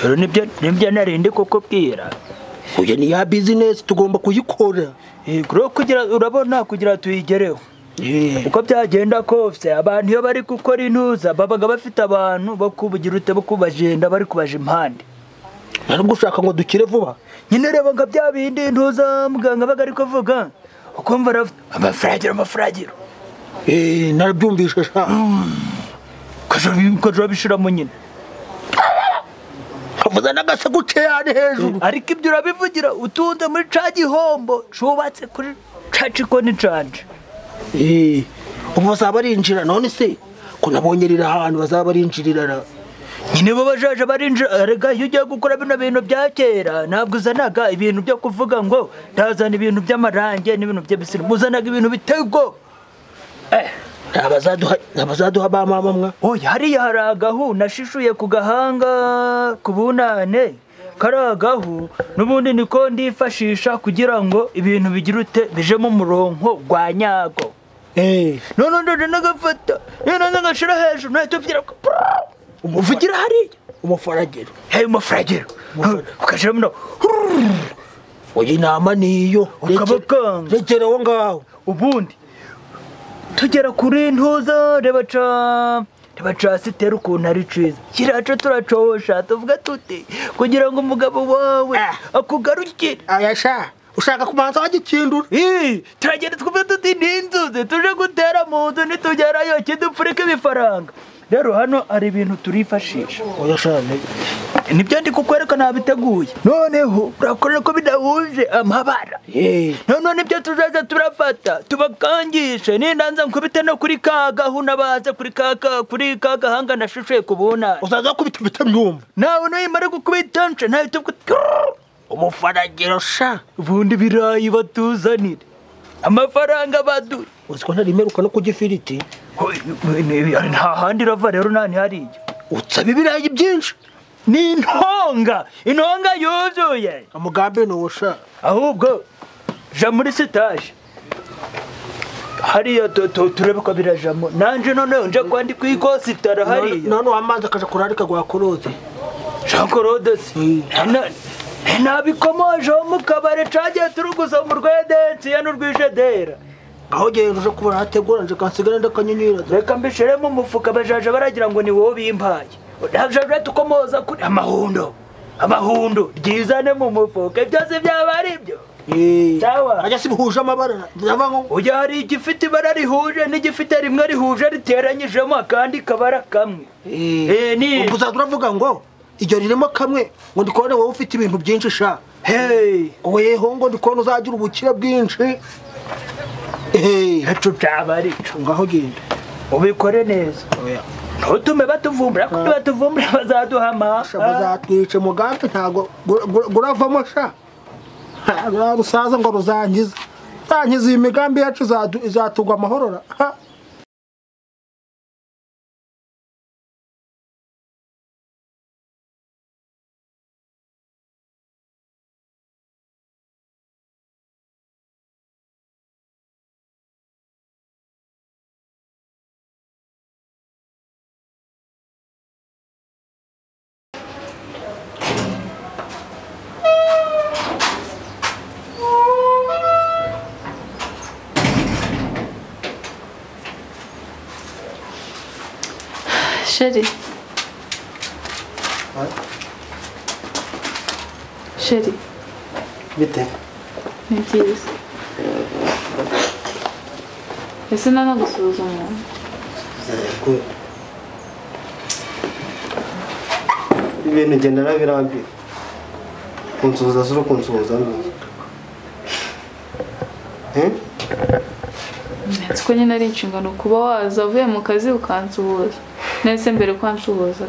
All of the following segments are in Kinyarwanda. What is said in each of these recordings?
rero nibyo narindi kukubwira. Oya ni ya business tugomba kuyikora. Kuro kugira urabona kugira tuyigereho. Uko byagenda kose abantu iyo bari gukora intuza babaga bafite abantu bakubugira ute bakubajenda bari kubaje impande. Ntabwo ushaka ngo dukire vuba. Nyine reba nga bya bindi intuza muganga baga ari kuvuga. Ukumva amafragiro. Narabyumvishe sha. Kaje bishiramo nyine. Kavuza nagasa guceyane hejuru. Ariko ibyo urabivugira utunze muri ca gihombo cubatse kuri cacikoni canje. Ubu bazaba barinjira none se ko nabonye rira ahantu bazaba barinjirira. Nyine bo bajaje barinjira rega iyo ugiye gukora bino bintu bya kera ntabwo uzanaga ibintu byo kuvuga ngo ndazana ibintu by'amarange n'ibintu by'ibisiri muzanaga ibintu bitego. Abazaduha ba mama mwa. Oya hariya haragahu nashishuye ku gahanga kubunane karagahu nubundi niko ndifashisha kugira ngo ibintu bigirute bijemo muronko gwa nyago. None ndo nagafata none ngashira hejuru natubwira ko umuvugira hariya umufaragiro. Umufaragiro ukashira muno. Oya inama niyo ukabakanga regera wo ngaho ubundi tugera kuri ntuza rebaca sitera ukuntu ari ciza kiraco turacosha tuvuga tuti kugira ngo umugabo wawe akugarukire. Ayasha ushaka kumanza wagikindura. Turagenda twumva tuti ninzuze tuje gutera mu nzu nitugerayo kidupfurika ibifaranga. Rero hano ari ibintu turifashisha. Oya shane nibyo ndi kukwereka nabiteguye noneho urakorera ko bidahuje amabara. None nibyo tuzaza turafata tubakangishe nindanza nkubite no kuri kagahuna baza kuri kagahanga nashushuye kubona uzaza kubita myumva nawe nuyimara gukubita nce nayo umufaragiro sha ubundi birayi batuzanire amafaranga badu uziko ntarimeruka no kugifiriti. nta handi rava rero nani hariya utsaba ibirayi byinshi ni intonga yuzuye. Umugambi no sha ahubwo ja muri stage hariya turebe ko birajamo nanje none nje kwandi kwikositara hariya none wamaze akaje kurarika gwa korode Jean Claude nabikomoje mu kabare cagiye turuguza mu rwedensi ya n'urwijedera aho giye ruje kubura hategura nje kansigara ndakanyenyira reka mbishiremo umufuka bajaje baragira ngo ni wowe bimpaye ndajaje tukomoza kuri amahundo ryizane mu mufuka byose byaba ari byo. Sawa ajya sibihuje amabara ndabango ujya hari igifite ibara rihuje n'igifite rimwe rihuje riteranyijemo akandi kabara kamwe. Ni uzaduravuga ngo iryo ririmo kamwe ngo ndikone wowe ufite ibintu byinshi sha. Weho ngo ndikone uzagira ubukire bwinshi. Hacu cyabari ngaho genda ubikore neza. Ntutume batuvumbura ko batuvumbura bazaduhama bazatwice mugambi ntago guravamo sha. Rusaza ngo ruzangiza iyi migambi yacu izatugwa amahorora. Chérie. Chérie. Bite. Ni byiza. Ese nanagusuhuza umuntu. Ibintu ngenda nabirambiwe. Kunsuhuza sura kunsuhuza mbi. Ntsiko nyine ari inshingano kuba waza uvuye mu kazi ukansuhuza. Nese mbere kwansuhuza.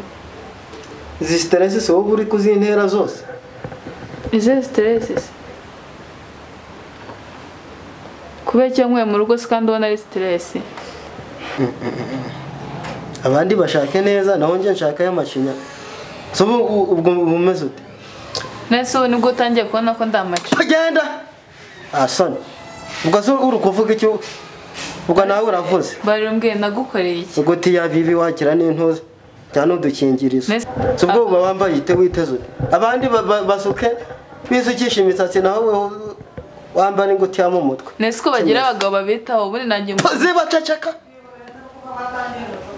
Izi stress so uri kuzintera zose. Izi stress. Kuba cyangwa mu rugo kandi ubona ari stress. Abandi bashake neza naho nje nshaka y'amacinya. So ubwo umeze ute? Nese ubu nibwo utangiye kubona ko ndamaci. Agenda. Son. Ubwo so uri kuvuga icyo ubwo nawe uravuze. Bari mbwiye nagukoreye iki? Uguti ya bibi wakira n'intuza. cyane udukingirizo subwo bambaye ite witeze abandi basuke bisukisha imisatsi naho wambara ingutiya mu mutwe nese ko bagira abagabo babitaho buri nanjye ziba cacaka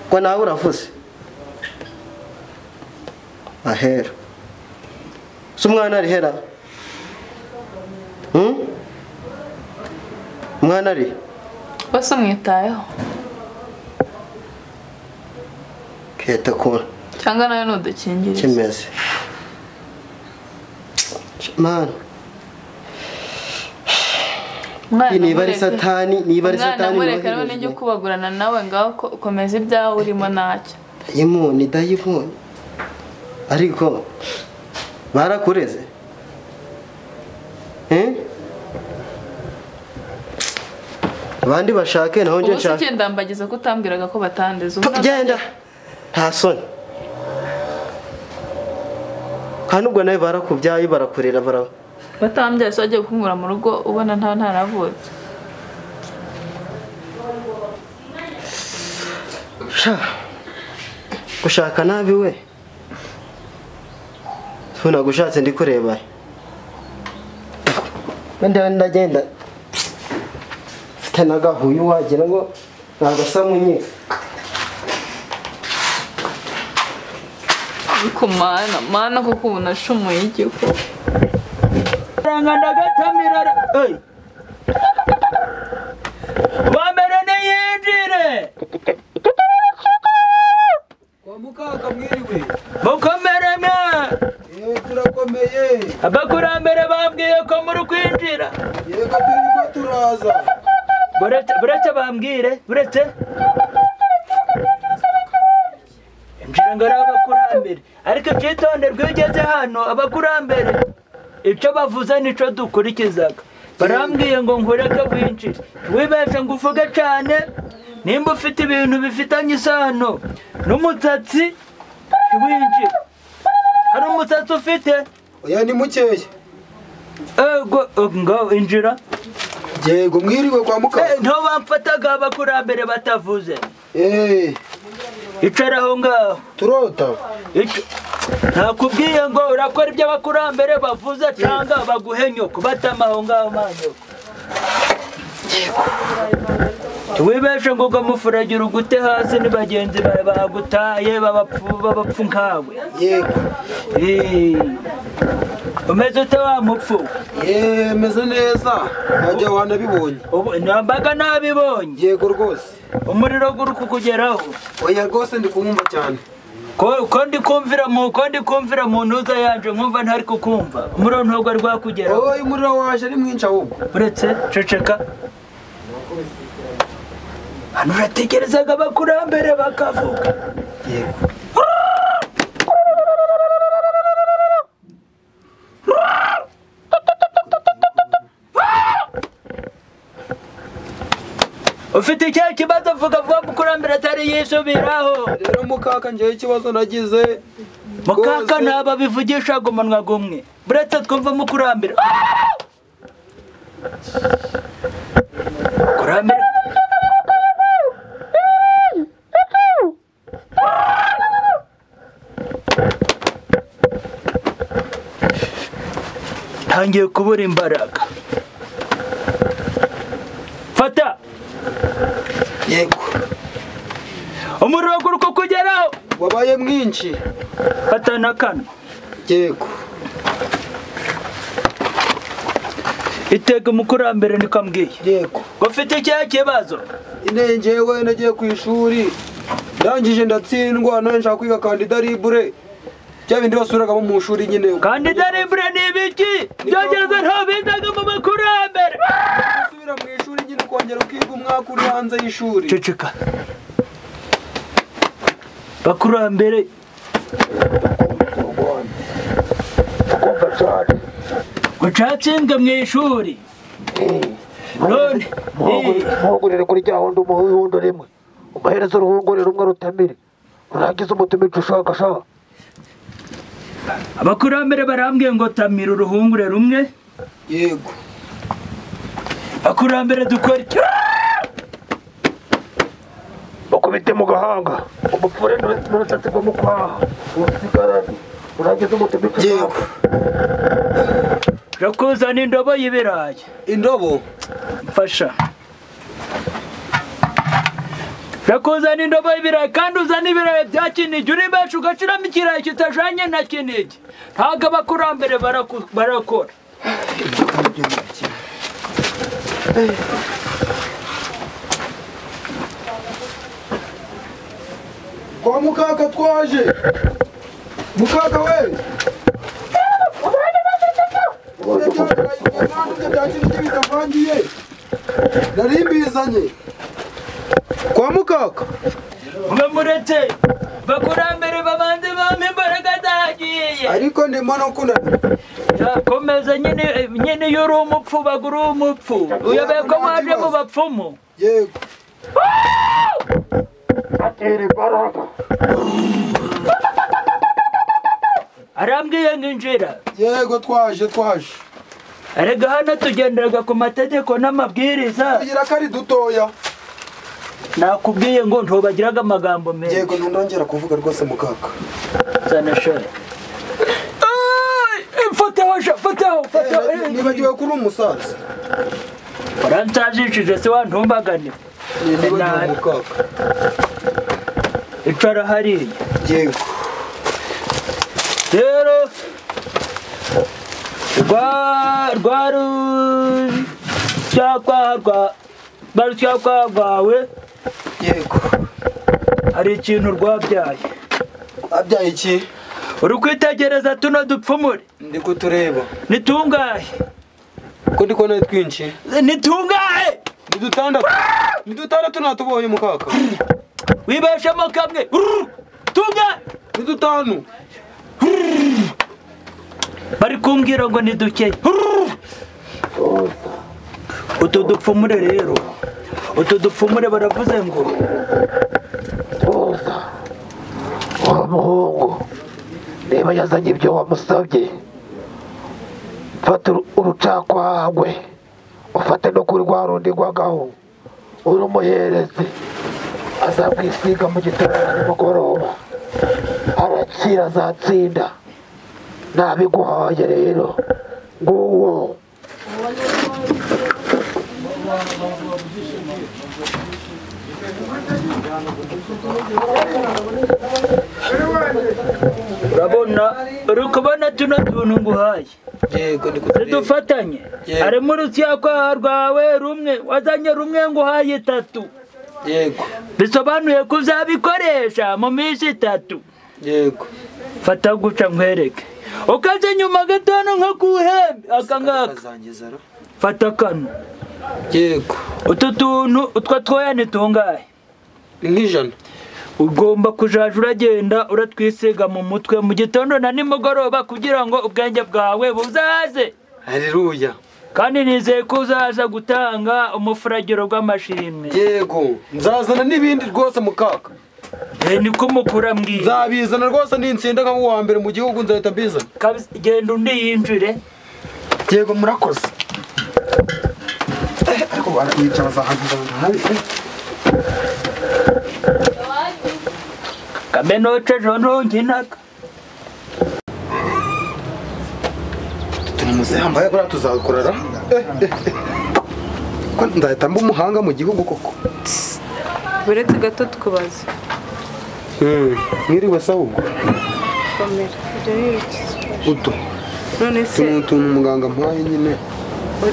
ko nawe uravuze ahera umwana ari hera umwana ari bose mwitayeho keta ko cyangwa nayo n'udukingirizo kimeze man niba ari satani mureke rero n'ijye kubagurana nawe ngaho ukomeza ibyawe urimo ntacyo dayimoni ariko barakureze abandi bashake naho nje nshaka ubu ndambagiza ko utambwiraga ko batandeze genda nta soni kandi ubwo nawe barakubyaye barakurera batambyaye so agiye kunkura mu rugo ubona ntaravutse gushaka nabi we nagushatse ndi kureba ndagenda mfite n'agahuyu wagira ngo nagasamunye ariko mana kuko ubu nashumuye igiko ndagatamira wambere niyinjire kwa mukaka mwiriwe mukomere mwe turakomeye abakurambere bambwiye ko muri kwinjira yego turimo turaza buretse bambwire buretse injira ngo ari abakurambere ariko icyitonderwa iyo ugeze hano abakurambere icyo bavuze nicyo dukurikizaga barambwiye ngo nkureke winjire wibeshe ngo uvuge cyane nimba ufite ibintu bifitanye isano n'umusatsi winjire hari umusatsi ufite oya ni mukeya ngo injira yego mwiriwe kwa mukaka nto bamfataga abakurambere batavuze icara aho ngaho turota nakubwiye ngo urakora ibyo abakurambere bavuze cyangwa baguhe nyoko batama aho ngaho manyoko wibeshe ngo ugamufuragira ugute hasi ni bagenzi bawe bagutaye babapfu nkawe yego umeze ute wa mupfu meze neza najya wanabibonye nambaga nabibonye yego rwose umuriro guri kukugeraho oya rwose ndi kumva cyane ko ndi kumvira mu ntuza yanje nkumva ntari kukumva umuriro ntabwo ari rwakugeraho oya umuriro waje ari mwinshi ahubwo uretse ceceka hano urategerezaga abakurambere bakavuga yego ufite icyo kibazo vuga vuba mukurambere atari yisubiraho rero mukaka njyewe ikibazo nagize mukaka ntaba bivugishaga umunwa gumwe buretse twumva mukurambere kurambere ntangiye kubura imbaraga fata yego umuriro guri kukugeraho wabaye mwinshi fata na kano yego itega umukurambere niko ambwiye yego ufite icyaha kibazo njyewe nagiye ku ishuri ndangije ndatsindwa none nshaka kwiga kandida libure bya bindi basuragamo mu ishuri nyine kandida libure ni ibiki byongereza nta bizaga mu bakurambere gusubira mu ishuri nyine kongera ukiga umwaka uri hanze y'ishuri ceceka bakurambere ucatsinzwe mu ishuri none ntugurire kuri rya wundi umuhundo rimwe umuhereza uruhungure rumwe rutamire urangiza umutima icyo ushaka shaka abakurambere barambwiye ngo tamira uruhungure rumwe yego bakurambere dukora iki bakubite mu gahanga mupfure n'urusatsi rwo mu kwaha usigarane urageze umutima yego Rakuzana indobo y'ibirayi. indobo Mfasha. Rakuzana indobo y'ibirayi kandi uzana ibirayi bya Kinigi uri benshi ugashiramo ikirayi kitajanye na Kinigi. Ntabwo abakurambere barakora. kwa mukaka twaje mukaka we narimbizanye kwa mukaka Mwe muretse bakurambere babanze bampa imbaraga zagiye. ariko ndimo no kunanira Komeza nyine iyo uri umupfu bagura umupfu. Uyobewe ko mwaje mu bapfumu. yego atera imbaraga Arambwiye nginjira. yego twaje Erega hano tugenderaga ku mategeko n'amabwiriza. kugira ko ari dutoya Nakubwiye ngo ntubagiraga amagambo meza. yego ntundongera kuvuga rwose mukaka Sana shore. Fataho. nibagiwe ko uri umusaza Uransajishije se wantumbagane. nibagiwe mukaka Icara hariya. yego Rero rwa rwawe yego hari ikintu rwabyaye. abyaye iki Uri kwitegereza tuno dupfumure. ndi kutureba Ni tungahe? ko ndi kubona twinshi Ni tungahe? ni dutandatu natubonye mukaka Wibeshamo kamwe. Tungahe? ni dutanu Bari kumbwira ngo ni duke. Utu dupfumure rero. Utu dupfumure baravuze ngo Tuza wa muhungu niba yazanye ibyo wamusabye fata urucakwagwe ufate no kuri rwa rundi rw'agahu urumuhereze azabwisiga mu gitondo nimugoroba arakira azatsinda nabiguhaye rero nguwo urabona uri kubona tuno tuntu nguhaye. yego ndi kutureba Dufatanye. Yego. Harimo urushyakwaha rwawe rumwe wazanye rumwe nguhaye 3. yego Bisobanuye ko uzabikoresha mu minsi 3. yego Fata guca nkwereke. Ukaze nyuma gatono nko kuhembe akangaka. kazangiza ra Fata kano. yego Utu tuntu utwa twoya ni tungahe? nk'ijana Ugomba kujaja uragenda uratwisiga mu mutwe mu gitondo na nimugoroba kugira ngo ubwenge bwawe buzaze. haleluya Kandi nizeye ko uzaza gutanga umufuragiro rw'amashimwe. yego nzazana n'ibindi rwose mukaka Niko mukura mbwira. nzabizana rwose n'insinda nka wa mbere mu gihugu nzahita mbizana Genda undi yinjire. yego murakoze ariko baramwica bazahangiza nabi Kamenoce jono nkinaga. tumuze hambaye bura tuzakorera ko nzahita mba umuhanga mu gihugu koko buretse gato tukubaza mwiriwe sawa komera ibyo ni iki utu none se tuntu umuganga mpaye nyine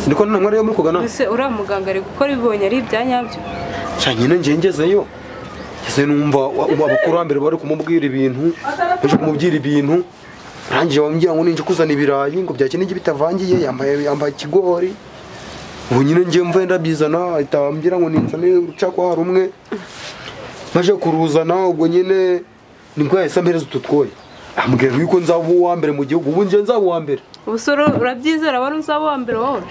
ndiko nta mwari yo muri kugana ese uriya muganga ari gukora ibibonye ari ibya nyabyo cyane nyine ngezeyo ese numva abakurambere bari kumubwira ibintu baje kumubwira ibintu arangije bambwira ngo ninje kuzana ibirayi ngo bya Kinigi bitavangiye yambaye ikigori ubu nyine ngiye mvuye ndabyizana itambwira ngo ninzane urucakwa rumwe maje kuruzana ubwo nyine nibwo yahise ampereza utu twoya ambwira yuko nzaba uwa mbere mu gihugu ubu nje nzaba uwa mbere ubusoro urabyizera wari uzaba uwa mbere wowe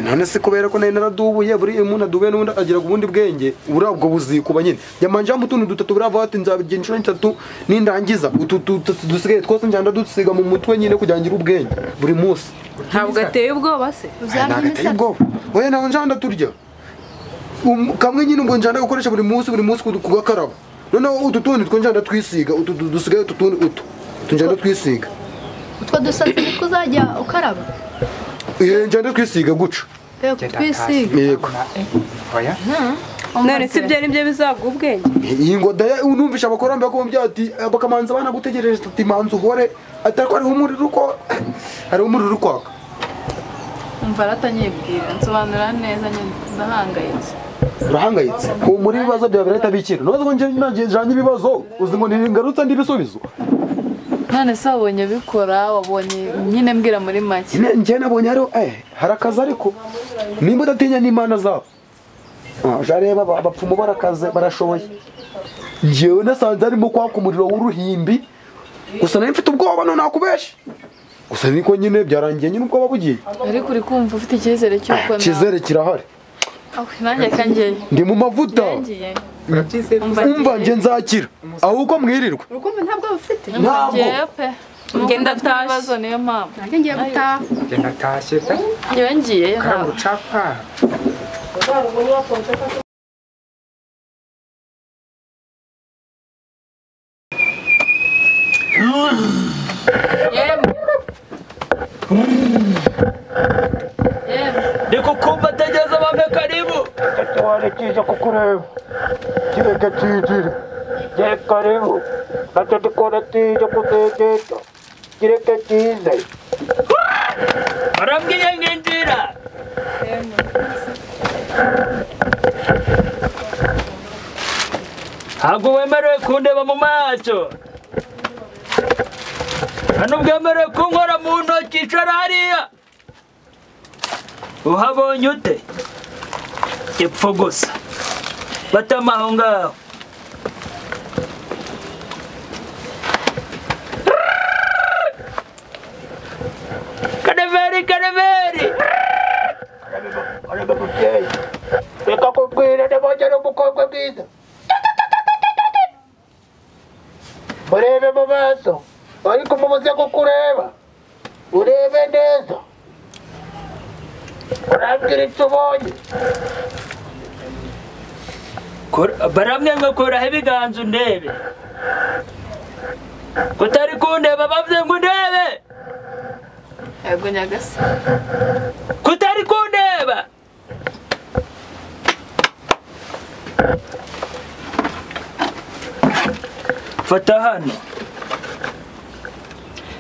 none se kubera ko nari naradubuye buri umuntu adubuye n'undi agira ubundi bwenge urabwo buzikuba nyine yamanje mu tuntu dutatu burava ati nzabigira inshuro 3 nindangiza utu dusigaye twose njanda dusiga mu mutwe nyine kugira ngo ubwenge buri munsi ntabwo ateye ubwoba se ntagateye ubwoba oya nawe njanda turya kamwe nyine ngo njanda gukoresha buri munsi kugakaraba noneho utu tundi two njyana twisiga utu dusigaye utu tundi utu tunjyana twisiga utwo dusatsi nitwo uzajya ukaraba njyana twisiga guca twisiga yego oya none si byo nibyo bizagwa ubwenge iyi ngo daya unumvisha abakoramba ko byati bakamanza bana gutegereje ati manzu hore atako ari umuriro uko ari umuriro kwaka umva aratanyibwira nsobanura neza ndahangayitse urahangayitse ko muri bibazo bya bireta bikira noze ngo nje janye ibibazo uzi ngo ngarutsa ndi bisubizo none se wabonye bikora wabonye nyine mbwira muri make nje nabonye ari harakaza ariko nimba udatinya n'Imana zabo jareba abapfumu barakaze barashoboye njewe nasanze arimo kwaka umuriro w'uruhimbi gusa nari mfite ubwoba none nakubesha gusa niko nyine byarangiye nyine ubwoba bugiye ariko uri kumva ufite icyizere cy'uko cyizere kirahari nanjye kanjye ndi mu mavuta umva nje nzakira ahubwo mwirirwa urukumva ntabwo ufite ntabwo ngenda tashe niyo mpamvu nanjye ngiye gutaha ngenda tashe ta ngiye ngiye karamu chapa Niko kumva tegeza bambe karibu. Tuwale kije kukureba. Kireke kijire. Je karibu. Nacho dikora tije kutegeta. Kireke kize. Arambwiye nginjira. Ntabwo wemerewe kundeba mu maso. Hano bwemerewe kunkora mu ntoki icara hariya. Uhabonye ute? Epfo gusa. Batama aho ngaho. Kaneveri! Arebe mubyeyi. Reka kubwira ndabonye umukobwa mwiza. Murebe mu maso. Ariko mubuze kukureba. Urebe neza. Urambwira icyo ubonye. Baramwe ngo koraho ibiganza undebe. Kutari kundeba bavuze ngo undebe. Yego nyagase. Kutari kundeba. Fata hano.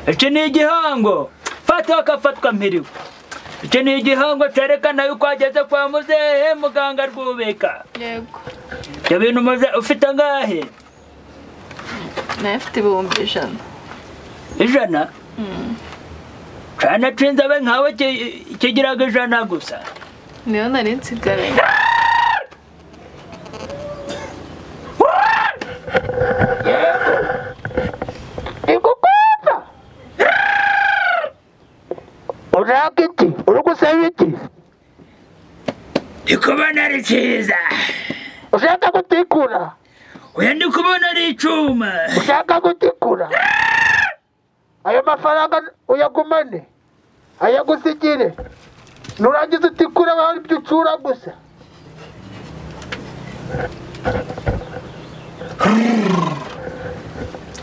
Iki ni igihango. Fata akafatwa mpiriwe. Iki ni igihango cyerekana yuko ageze kwa muzehe muganga Rwubika. Yego. Ibyo bintu muze ufite angahe? Nafite 100. 100? Cyane twinze abe nkawe kigiraga 100 gusa. Niyo nari nsigare. Ikukwata. Uraka iki? Uri gusaba iki? Ndikubona ari cyiza. Ushaka gutikura? Oya ndikubona ari icyuma. Ushaka gutikura? Ayo mafaranga uyagumane. Ayagusigire. Nurangiza utikura bari byucura gusa.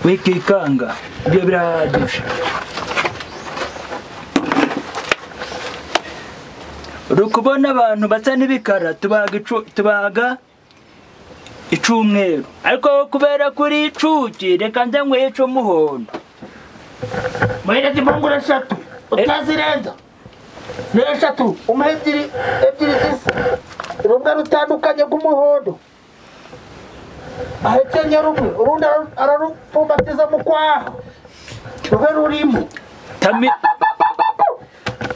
Wikikanga. Ibyo birahagije. Urukubona abantu basa n'ibikara tubaga icumweru. Ariko kubera kuri icuki reka nze nkwice umuhondo. Mwene zibungura 3. Utazirenza. Ni 3. Umuhe ebyiri zisa. Rumwe rutandukanye rw'umuhondo. Ahekenya rumwe. Urundi ararufumbatiza mu kwaha. Rube rurimo.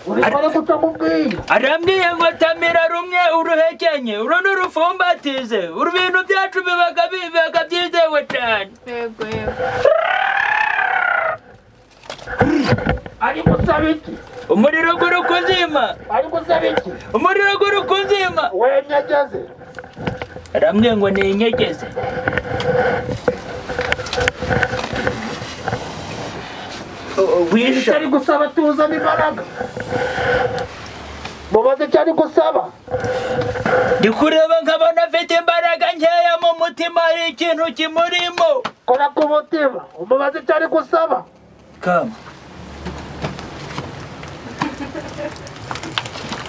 Urikore guca mu bwiyo. Arambwiye ngo tamira rumwe uruhekenye urundi urufumbatize. Ibintu byacu bibaga byizewe cyane. Yego yego. Ari gusaba iki? Umuriro guri kuzima. Ari gusaba iki? Umuriro guri kuzima. Wenyegeze. Arambwiye ngo ni inyegeze. Wisha. Ari gusaba tuzana imbaraga. mubaze icyo ari gusaba. Ndi kureba nkabona afite imbaraga nkeya mu mutima, hari ikintu kimurimo. Kora ku mutima umubaze icyo ari gusaba. Kama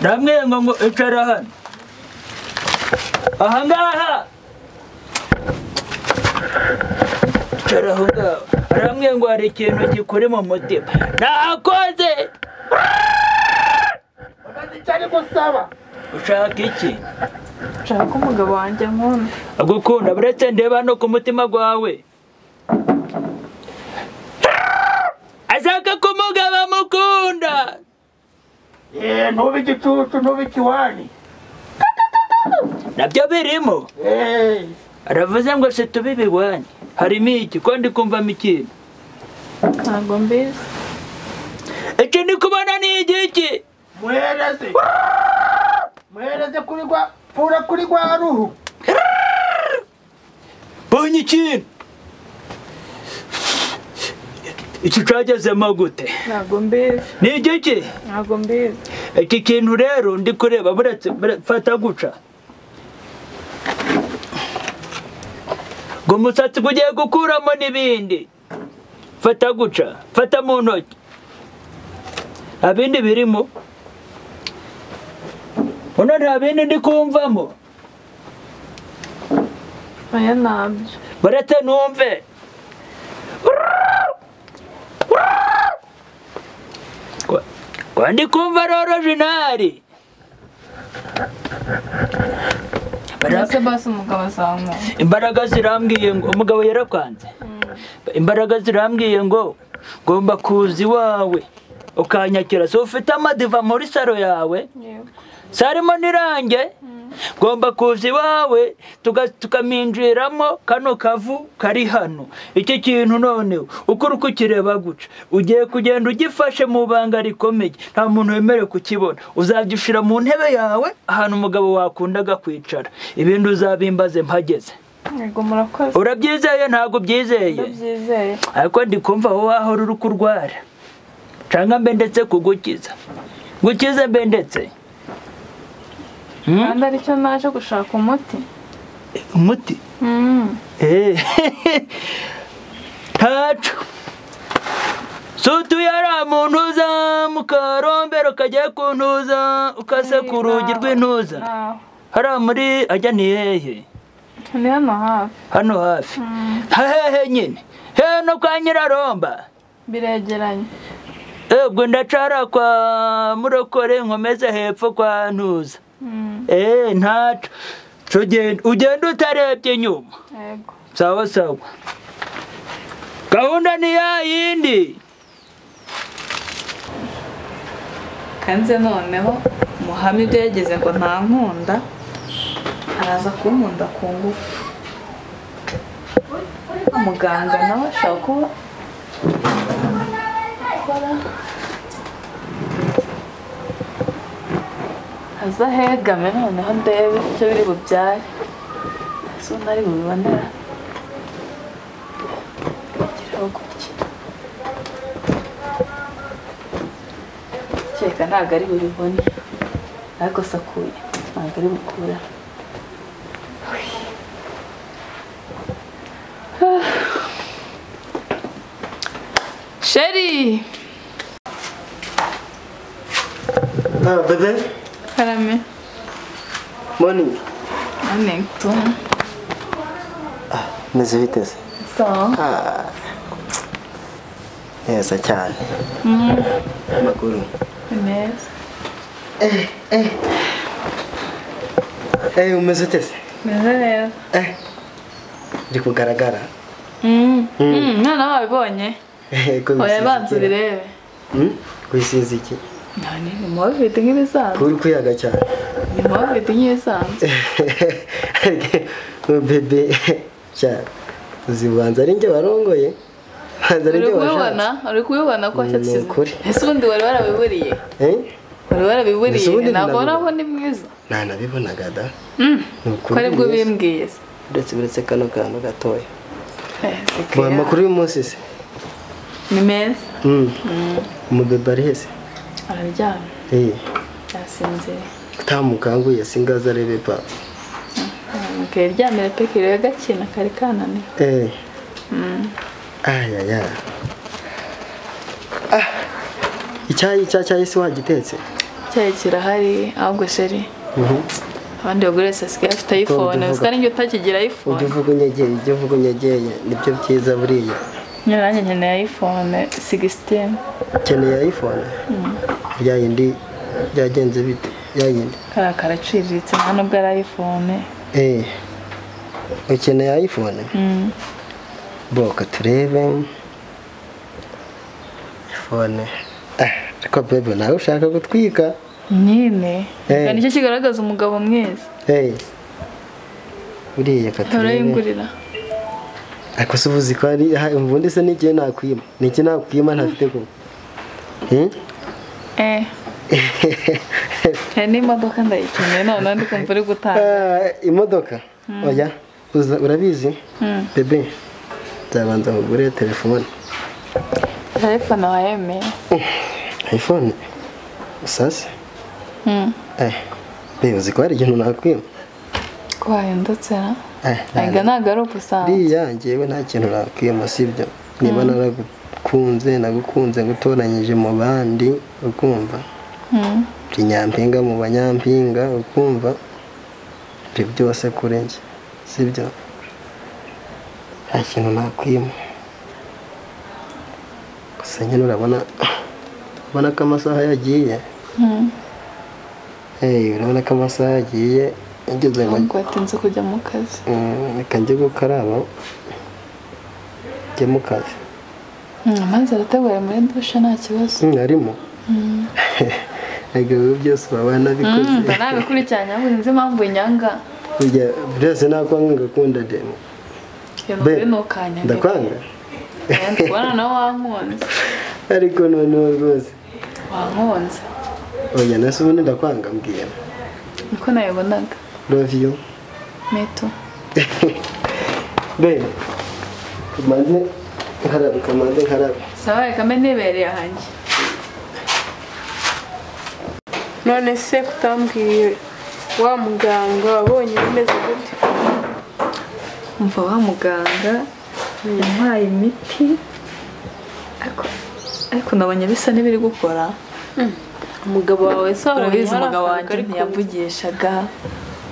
ndamwengo ngo icara hano ahangaha, icara aho ngaho. Aramwengo hari ikintu gikuri mu mutima. Nakoze Mubaze icyo ari gusaba. ushaka iki? nshaka ko umugabo wanjye nkunda. Agukunda buretse ndeba no ku mutima gwawe. Ashaka ko umugabo amukunda. Ntube igicucu ntube ikiwani. Nabyo birimo. Aravuze ngo se tube ibiwani. Harimo iki? Ko ndi kumvamo ikintu. Ntabwo mbizi. Iki ndi kubona ni igiki? Muhereze kuri gwa pfura kuri gwa ruhu. Bonye ikintu. Iki cagezemo gute? Ntabwo mbizi. Ni igiki? Ntabwo mbizi. Iki kintu rero ndi kureba buretse fata guca. Ngo umusatsi ugiye gukuramo n'ibindi. Fata guca, fata mu ntoki. Abindi birimo. Uno nta bindi ndi kumvamo. Oya ntabyo. Buretse numve. Kwa ndi kumva ari originali. Ese basi umugabo azankunda. Imbaraga zirambwiye ngo umugabo yarakwanze. Imbaraga zirambwiye ngo ngomba kuza iwawe ukanyakira. So ufite amadiva muri saro yawe? Yego. Sarimo nirange? Ngomba kuza iwawe tukaminjiramo kano kavu kari hano. Iki kintu noneho uko uri kukireba guca ugiye kugenda ugifashe mu banga rikomeye, nta muntu wemerewe kukibona. Uzabyushira mu ntebe yawe ahantu umugabo wakundaga kwicara. Ibindi uzabimbaze mpageze. Yego murakoze. Urabyizeye ntago byizeye? Ndabyizeye. Ariko ndi kumva wowe aho uri kurwara. Canga mbe ndetse kugukiza. Gukize mbe ndetse. Kandi aricyo naje gushaka umuti. Umuti? Ntacu. Sutu yari muntu uza mukarombero ukajya kuntuza ukase ku rugi rw'intuza. Hariya muri ajya ni hehe? Ni hano hafi. Hano hafi. Hehe nyine. Hehe no kwa Nyiraromba. Biregeranye. Ubwo ndacara kwa Murokore nkomeza hepfo kwa Ntuza. Ntacu. Ugenda utarebye nyuma. Yego. Sawa sawa. Gahunda ni ya yindi. Kanze noneho Muhammed ibyo yageze ngo nta nkunda araza kunkunda ku ngufu. Umuganga nawe ashaka kuba aza hegame noneho ndebe icyo biri bubyare. So nari bubibonera giraho gutya. Cyeka ntabwo ari bubibone ariko sakuye ntabwo ari bukura. Sheri. Bebe. Karame. Morning. Morning tu. Meze bite se? Sawa. Neza cyane. Makuru. Neza. Umeze ute se? Meze neza. Uri kugaragara. Mwana wabibonye? Oya banza ubirebe. Wisize iki? Ni mubifite nk'ibisanzwe. Kuri kuyaga cyane. Ni mubifite nk'ibisanzwe. Bebe cyane. Uzibanza ari njye warongoye. Banza ari njye washatse. Uri kubibona ko ashatse. Ukuri. Ese ubundi wari warabiburiye? Wari warabiburiye? Ntabwo naho ni mwiza. Nabibonaga da. Ko aribwo bimbwiye se. Uretse kano kantu gatoya. Amakuru y'umunsi se? Ni meza. Umubebe ari hese? Araryamye. yasinziriye utamukanguye singaza arebe pa mukiryamira pe kiriwe gakina kari kananiwe ayaya icyayi se wagitetse icyayi kirahari ahubwo sheri abandi bagore basigaye bafite iPhone usika n'ingi utakigira iPhone ujye uvuga unyegeye nibyo byiza buriya nyine nanjye nkeneye iPhone 16 ukeneye iPhone ya yindi byagenze bite ya yindi karaciriritse nta nubwo ari iPhone ukeneye iPhone boka turebe iPhone ariko bebe nawe ushaka gutwika nyine kandi icyo kigaragaza umugabo mwiza buriya katurebe urayingurira ariko se uvuze ko ari imvundi se n'igihe nakwima ntafite ko n'imodoka ndayikeneye none ndi kumva uri gutanga imodoka oya urabizi bebe nzabanza kugura telefone wayemeye iPhone sasa bebe uzi ko hari ikintu nakwima ko wahindutse ntabwo ntabwo ari ugusanzwe biriya njyewe nta kintu nakwima sibyo niba nagukunze ngutoranyije mu bandi ukumva uri nyampinga mu banyampinga ukumva uri byose kuri njye sibyo nta kintu nakwima gusa nyine urabona ko amasaha yagiye urabona ko amasaha yagiye ngeze ngo watinze kujya mu kazi reka njye gukaraba njye mu kazi amazi arateguye muri dushe nta kibazo arimo ibyo byose baba nabikoze mba nabikurikiranye ahubwo nzi impamvu inyanga buri wese nakwanga ngakunda demo ndakwanga ndabona nawe wankunze ariko noneho rwose wankunze oya nase ubundi ndakwanga mbwira niko nabibonaga love you me too be kamanze nkarabe sawa reka mbe nibereye ahanjye none se kutambwiye wa muganga wabonye bimeze gute umva wa muganga yampaye imiti ariko nabonye bisa n'ibiri gukora umugabo wawe se urabizi umugabo wanjye ntiyavugishaga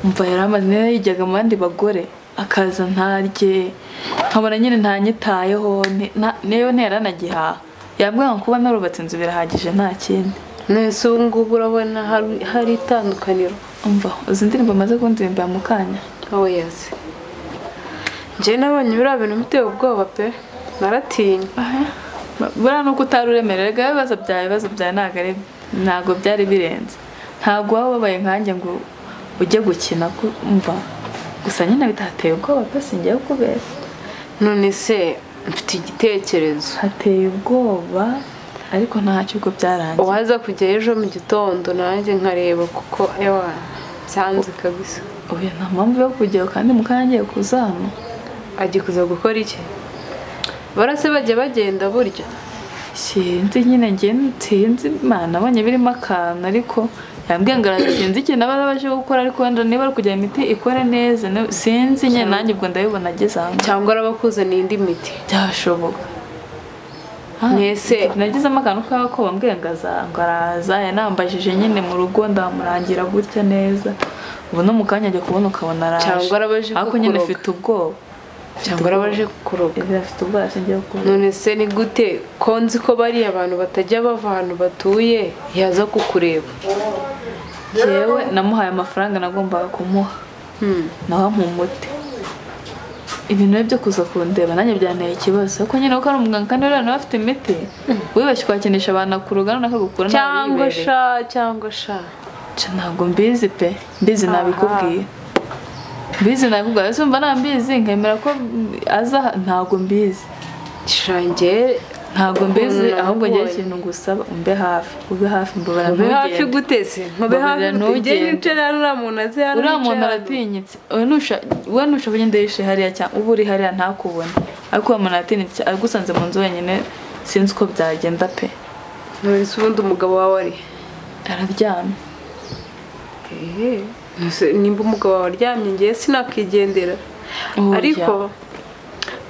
umva yari amaze neza yijyaga mu bandi bagore akaza ntarye nkabona nyine ntanyitayeho niyo nteranagihaha yambwira ngo kuba narubatse inzu birahagije nta kindi nese ubu ngubu urabona hari itandukaniro umva uzi indirimbo maze kundirimba mu kanya yesi njye nabonye biriya bintu biteye ubwoba pe naratinya buriya nuko utari uremererwa ibibazo byawe ntabwo byari birenze ntabwo waba wabaye nkanjye ngo ujye gukina umva gusa nyine bitateye ubwoba pe singiye kubera none se mfite igitekerezo hateye ubwoba ariko ntacyo ubwo byarangiye waza kujya ejo mu gitondo nanjye nkareba kuko byanze kabisa ubu nta mpamvu yo kujyayo kandi mukanya agiye kuza hano agiye kuza gukora iki barase bajya bagenda burya sinzi nyine sinzi imana abonye birimo akantu ariko yambwiye ngo sinzi ikintu aba baje gukora ariko wenda niba ari kujya imiti ikora neza sinzi nyine nanjye ubwo ndabibona ageze ahantu cyangwa arabakuzaniye indi miti byashoboka mwese nagizemo akantu ko bambwiye ngo araza yanambajije nyine mu rugo ndamurangira gutya neza ubu no mu kanya ajya kubona ukabona araje cyangwa arabaje ariko nyine afite ubwoba cyangwa arabaje kuroga afite ubwoba singiye kuroga none se ni gute ko nzi ko bariya abantu batajya bava ahantu batuye yaza kukureba yewe namuhaye amafaranga nagombaga kumuha nawe umuti ibintu byo kuza kundeba nanjye byanteye ikibazo kuko nyine uko ari umuganga kandi rero nawe afite imiti wibeshye kwakinisha abantu akuruga none akagukura cyangwa sha ntabwo mbizi pe mbizi nabikubwiye mbizi nabikubwiye ese mba nambizi nkemera ko aza ntabwo mbizi shange ntabwo mbizi ahubwo ngiye ikintu ngusaba ube hafi mbabara ntugende hafi gutese ntube hafi ntugende nicare hano uriya muntu azi hano uriya muntu aratinyitse we ntusha ugenda yishe hariya cyangwa uba uri hariya ntakubone ariko uwo muntu aratinyitse agusanze mu nzu wenyine sinzi uko byagenda pe none se ubundi umugabo wawe ari araryamye nimba umugabo wawe aryamye ngiye sinakigendera ariko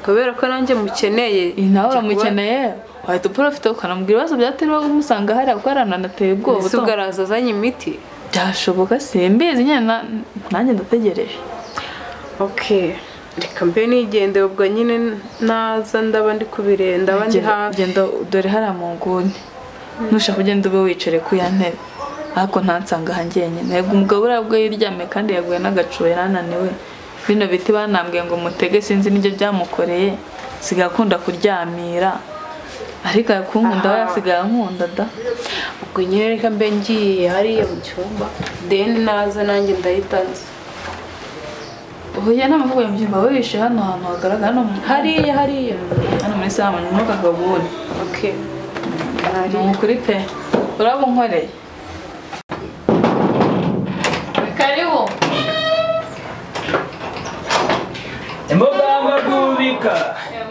kubera ko nanjye mukeneye nawe uramukeneye wahita uprofite ukanamubwira ibibazo byatewe umusanga hariya kuko aranateye ubwoba ese ugaraza azanye imiti byashoboka simbizi nyine nanjye ndategereje reka mbe nigendeye ubwo nyine naza ndaba ndi kubirenda ndaba ndi hafi genda dore hariya mu nguni nushaka kugenda ube wicare ku ya ntebe ariko ntansanga aha njyenyine yego umugabo uriya bwo yiryamiye kandi yaguye n'agacuho yarananiwe bino biti banambwiye ngo mutege sinzi n'ibyo byamukoreye sigaye akunda kuryamira ariko akunkunda we yasigaye ankunda da ubwo nyine reka mbe ngiye hariya mu cyumba deni naza nanjye ndahitanze uhuye n'amavugo y'umbyimba we wishe hano hantu hagaragara hariya hano muri saa moya n'uka kagabuni ni ukuri pe uraba unkoreye karibu muganga rwubika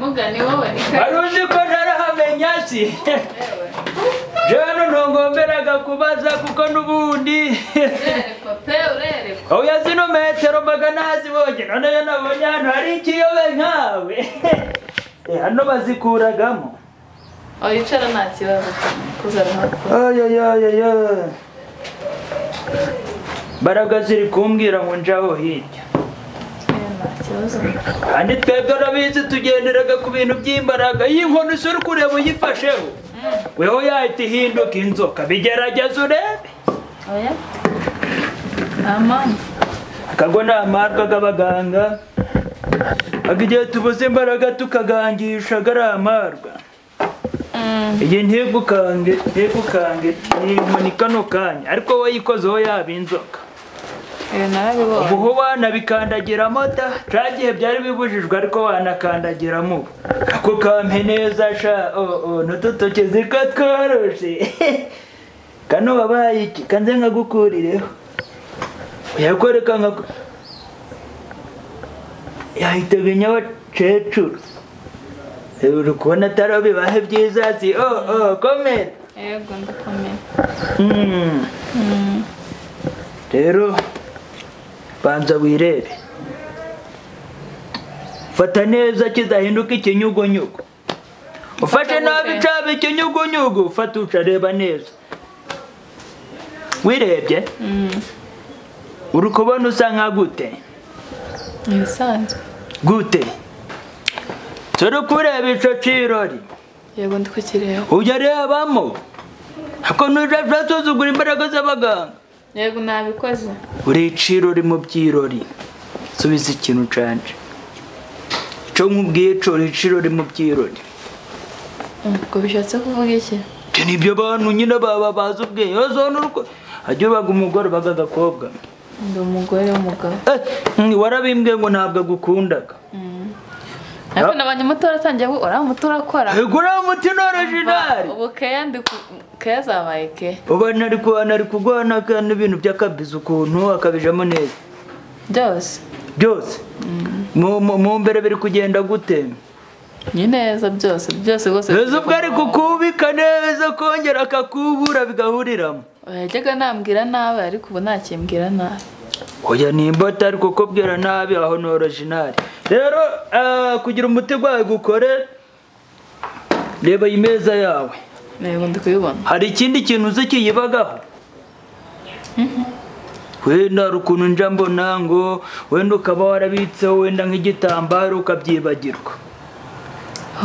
mugani wowe ni karibu wari uzi ko ntarahamenya si jeno ntongomberaga kubaza kuko n'ubundi urerekwa oya zino metero mbaga nazibonye none yo nabonye hano hari ikiyobe nkawe hano bazikuragamo wicara nta kibazo mbaraga ziri kumbwira ngo njaho hirya kandi twebwe urabizi tugenderaga ku bintu by'imbaraga iyi nkono uri kureba uyifasheho weho yahita ihinduka inzoka bigerageza urebe oya nta mpamvu akago ni amarwa k'abaganga igihe tubuze imbaraga tukagangisha ari amarwa iyi ntigukange ni inkoni kano kanya ariko wowe yikozeho yaba inzoka ubu wanabikandagiramo da cya gihe byari bibujijwe ariko wanakandagiramo ako kampe neza sha n'udutoki zikatworoshe kano wabaye iki kanze nkagukurireho yakwereka yahitaga inyabakecuru uri kubona atari bibahe byiza si komera yego ndakomera rero banza wirebe fata neza kidahinduka ikinyugunyugu ufashe nabi caba ikinyugunyugu ufata ucareba neza wirebye uri kubona usa nka gute ibisanzwe gute turi kureba ico cirori yego ndi kukireba ujya rebamo ako nuja vyasuzugura imbaraga z'abaganga yego nabikoze uri icirori mu byirori subiza ikintu canje ico nkubwiye co uri icirori mu byirori ubwo bishatse kuvuga iki ibyo nibyo bantu nyine baba bazi ubwenge uko hajya ubaga umugore ubaga agakobwa ndi umugore w'umugabo warabimbwiye ngo ntabwo agukundaga ariko nabanye muto waratangiye uriya muto urakora uriya muti ni originali ubu keya zabaye ke ubu nari kuguhana n'ibintu by'akabizi ukuntu akabijamo neza byose mu mbere biri kugenda gute ni neza byose rwose neza ubwo ari kukubika neza kongera akakubura bigahuriramo yajyaga nambwira nabi ariko ubu ntakimbwira nabi oya nimba atari kukubwira nabi aho ni originali rero kugira umuti gwawe gukore reba imeza yawe yego ndi kuyibona hari ikindi kintu uzi kiyibagaho wenda hari ukuntu nja mbona ngo wenda ukaba warabitseho wenda nk'igitambaro ukabyibagirwa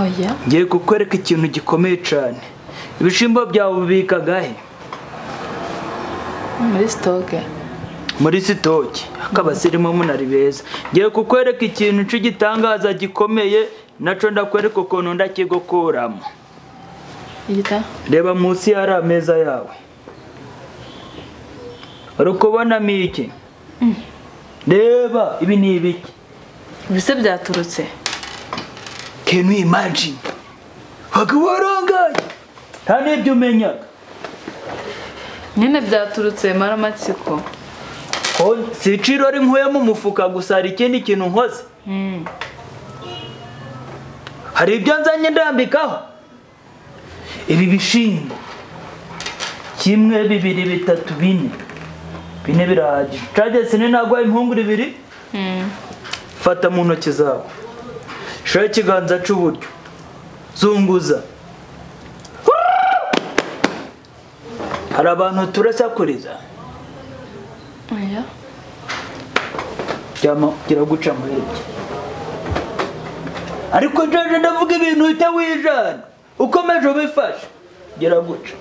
oya ngiye kukwereka ikintu gikomeye cyane ibishimbo byawe ubikaga he muri sitoke akaba sirimo munari beza ngiye kukwereka ikintu cy'igitangaza gikomeye naco ndakwereka ukuntu ndakigukuramo reba munsi hari ameza yawe uri kubonamo iki reba ibi ni ibiki bise byaturutse can you imagine warangaye nta n'ibyo umenyaga nyine byaturutse maramatsiko si icirori nkuyemo umufuka gusa hari ikindi kintu nkoze hari ibyo nzanye ndambikaho ibi bishimbo 1 2 3 4 bine birahagije cagese ni nagwa impungure ibiri fata mu ntoki zawe shira ikiganza c'uburyo zunguza hari abantu turasakuriza oya cyama kiraguca murebye ariko jeje ndavuga ibintu uhita wijana ukomeje ubifashe kiraguca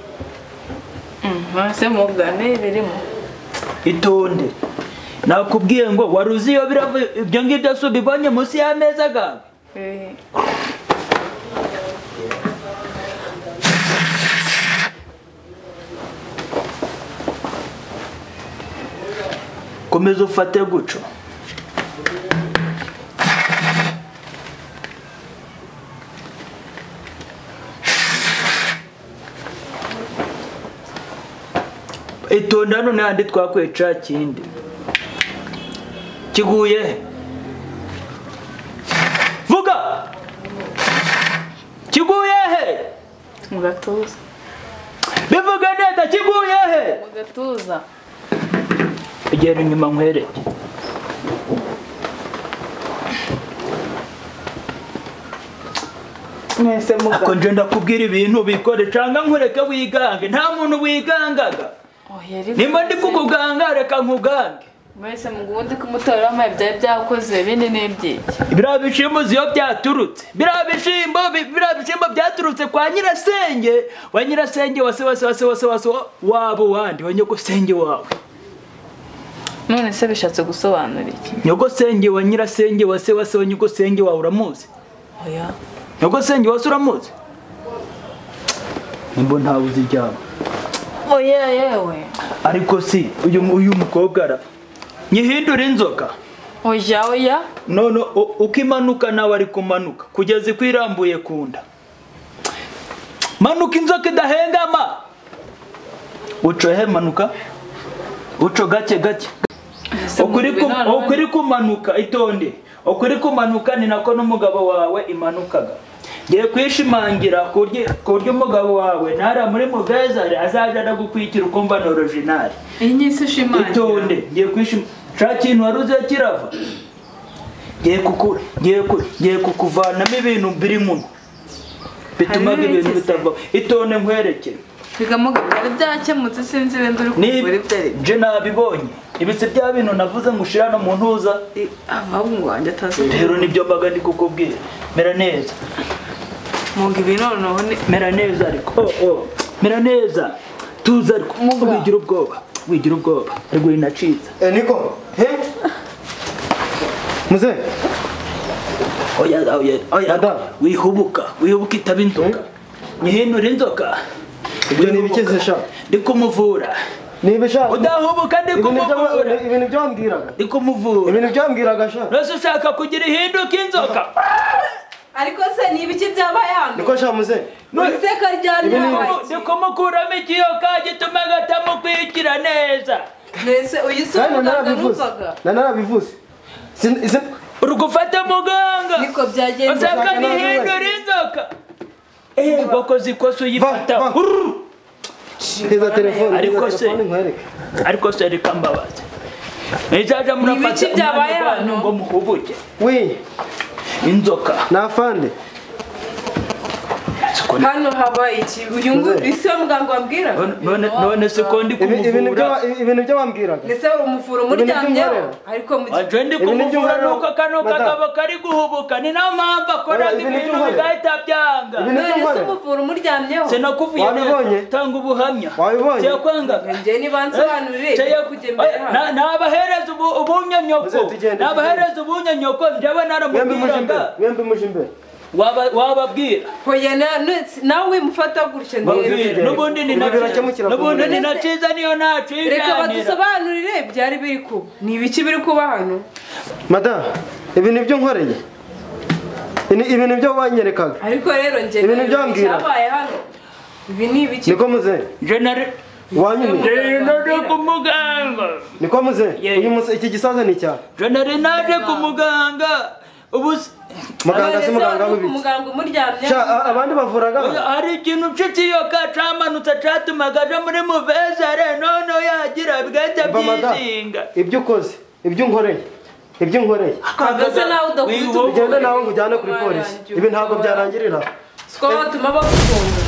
mwese mugane birimo itonde nakubwiye ngo waruzi iyo birava ibyo ngibyo so bibonye munsi y'ameza gawe komeza ufate guco itonde hano n'ahandi twakweca kindi kiguye vuga kiguye he mu gatuza bivuga neza kiguye he mu gatuza igenda inyuma nkwereke mwese mugane ako nje ndakubwira ibintu bikore canga nkureke wigange nta muntu wigangaga nimba ndi kukuganga reka nkugange mwese mugundi kumutora amaye byari byakoze bindi n'ibyiki biriya bishimbo iyo byaturutse biriya bishimbo byaturutse kwa nyirasenge wa nyirasenge wase wabo wandi wa nyogosenge wawe none se bishatse gusobanura iki nyogosenge wa nyirasenge wase wa nyogosenge wawe uramuzi oya nyogosenge wase uramuzi nimba ntawe uzi ibyabo oya yewe ariko si uyu mukobwa ara nyihindura inzoka oya none ukimanuka nawe ari kumanuka kugeza ikwirambuye ku nda manuka inzoka idahengama uco he manuka uco gake ukuri kumanuka itonde ukuri kumanuka ni nako n'umugabo wawe imanukaga ngiye kwishimangira ku buryo umugabo wawe ntara muri muvezare azaje aragukwikira ukumva ni original inyisi shimangira itonde ngiye kwishimangira ca kintu waruze kirava ngiye kukuvanamo ibintu biri muno bitumaga ibintu bitava itonde nkwerekere bigamugabira byakemutse sinzi ibindi uri kugura ibyari je nabibonye ibitse bya bintu navuze ngo ushira no mu ntuza abahungu wanjye atazi rero nibyo mbaga ndi kukubwira mera neza muga ibintu noneho ni mera neza ariko mera neza tuza ariko wigira ubwoba ariko inaciza niko he muze oya wihubuka itaba inzoka nyihindura inzoka ibyo ni ibikize sha ndi kumuvura niba sha udahubuka ndi kumuvura ibintu byambwiraga ndi kumuvura ibintu byambwiraga sha rose ushaka kugira ihinduka inzoka ariko se ni ibiki byabaye hano niko sha muze iseka ryaryabaye ndi kumukuramo ikiyoka gituma gatamukwikira neza mbese uyisumbugaga numvaga narabivuze uri gufata muganga niko byagenze ushaka nihindura inzoka wakoze ikosa uyifata Heza telefone ariko se reka mbabaze nizaja murafata byabaye hano ngo muhubuke we inzoka nafande hano habaye iki uyu nguyu isi wa muganga wambwira none se ko ndi kumuvura ibintu byo wambwiraga ndetse umuvura umuryamyeho ariko mu gihe ndi kumuvura nuko kano kagabo kari guhubuka ni nayo mpamvu akora ibintu bigahita byanga none se umuvura umuryamyeho sinakuvuye neza tanga ubuhamya wakwanga njye niba nsobanurire kujya imbere hano nabahereza ubunyanyoko njyewe naramubwiraga mwembi muje imbere wababwira hoya nawe wimufata gutya n'ubundi ni naciza niyo nacu reka badusobanurire byari biri kuba ni ibiki biri kuba hano madamu ibi ni byo nkoreye ibi ni byo wanyerekaga ariko rero njye ibi ni byo wambwira cyabaye hano ibi ni ibiki niko muze naje ku muganga niko muze iki gisaza ni icyaha naje ku muganga ubu muganga si muganga w'ibiki umuganga umuryamye abandi bavuraga hari ikintu cy'ikiyoka camanutse catumaga aja muri muvezare none yagira bigahita byizinga ibyo ukoze ibyo unkoreye akagase nawe udakubita ugende nawe ngujyane kuri polisi ibi ntabwo byarangirira siko batuma bagufunga